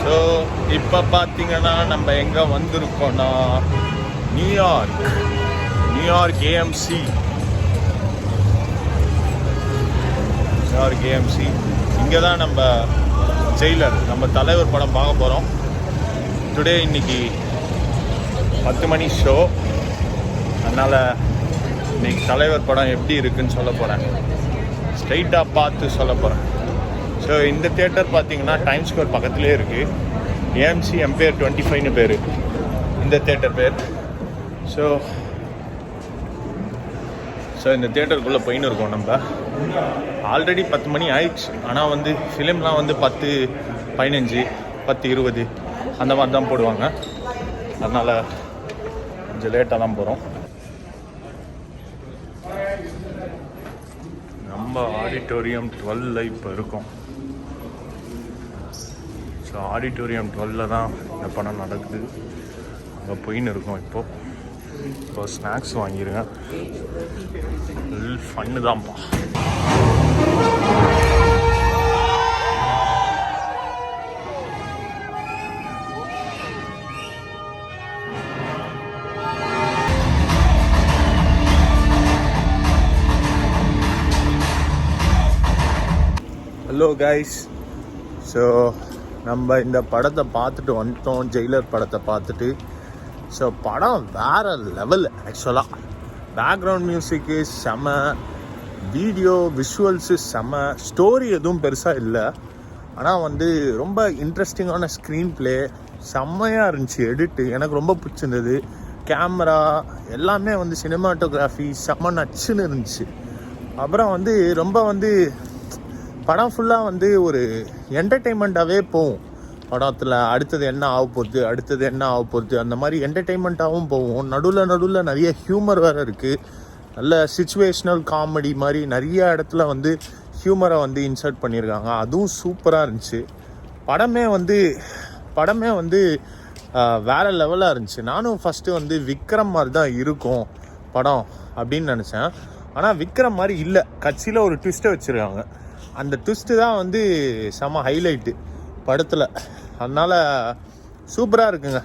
So இப்போ பார்த்தீங்கன்னா நம்ம எங்கே வந்திருக்கோன்னா நியூயார்க் ஏஎம்சி. நியூயார்க் ஏஎம்சி இங்கே தான் நம்ம ஜெயிலர், நம்ம தலைவர் படம் பார்க்க போகிறோம். டுடே இன்னைக்கு 10 மணி ஷோ, அதனால் இன்னைக்கு தலைவர் படம் எப்படி இருக்குன்னு சொல்ல போகிறேன். ஸ்ட்ரைட்டாக பார்த்து சொல்ல போகிறேன். ஸோ இந்த தியேட்டர் பார்த்தீங்கன்னா டைம்ஸ் ஸ்கொயர் பக்கத்துலேயே இருக்குது. ஏஎம்சி எம்பையர் 25னு பேர் இந்த தியேட்டர் பேர். ஸோ இந்த தியேட்டருக்குள்ளே போயின்னு இருக்கோம். நம்ம ஆல்ரெடி 10 மணி ஆயிடுச்சு. ஆனால் வந்து ஃபிலிம்லாம் வந்து 10, 15, 10, 20 அந்த மாதிரி தான் போடுவாங்க. அதனால் கொஞ்சம் லேட்டாக தான் போகிறோம். நம்ம ஆடிட்டோரியம் 12 இப்போ இருக்கோம். ஸோ ஆடிட்டோரியம் 12 தான் இந்த படம் நடக்குது. அங்கே போயின்னு இருக்கோம். இப்போ ஸ்நாக்ஸ் வாங்கிடுங்க. ஃபன்னு தான்ப்பா. ஹலோ கைஸ், ஸோ நம்ம இந்த படத்தை பார்த்துட்டு வந்துட்டோம், ஜெயிலர் படத்தை பார்த்துட்டு. ஸோ படம் வேறு லெவல். ஆக்சுவலாக பேக்ரவுண்ட் மியூசிக்கு செம, வீடியோ விஷுவல்ஸு செம, ஸ்டோரி எதுவும் பெருசாக இல்லை. ஆனால் வந்து ரொம்ப இன்ட்ரெஸ்டிங்கான ஸ்க்ரீன் ப்ளே, செம்மையாக இருந்துச்சு. எடிட்டு எனக்கு ரொம்ப பிடிச்சிருந்தது. கேமரா எல்லாமே வந்து சினிமாட்டோகிராஃபி செம்ம நச்சுன்னு இருந்துச்சு. அப்புறம் வந்து ரொம்ப வந்து படம் ஃபுல்லாக வந்து ஒரு என்டர்டெயின்மெண்ட்டாகவே போகும். படத்தில் அடுத்தது என்ன ஆக போகுது அந்த மாதிரி என்டர்டெயின்மெண்ட்டாகவும் போகும். நடுவில் நிறைய ஹியூமர் வேறு இருக்குது. நல்ல சிச்சுவேஷ்னல் காமெடி மாதிரி நிறைய இடத்துல வந்து ஹியூமரை வந்து இன்சர்ட் பண்ணியிருக்காங்க. அதுவும் சூப்பராக இருந்துச்சு. படமே வந்து வேறு லெவலாக இருந்துச்சு. நானும் ஃபஸ்ட்டு வந்து விக்ரம் மாதிரி தான் இருக்கும் படம் அப்படின்னு நினச்சேன். ஆனால் விக்ரம் மாதிரி இல்லை. கட்சியில் ஒரு ட்விஸ்ட்டை வச்சுருக்காங்க. அந்த ட்விஸ்ட்டு தான் வந்து செம ஹைலைட்டு படத்தில். அதனால் சூப்பராக இருக்குங்க.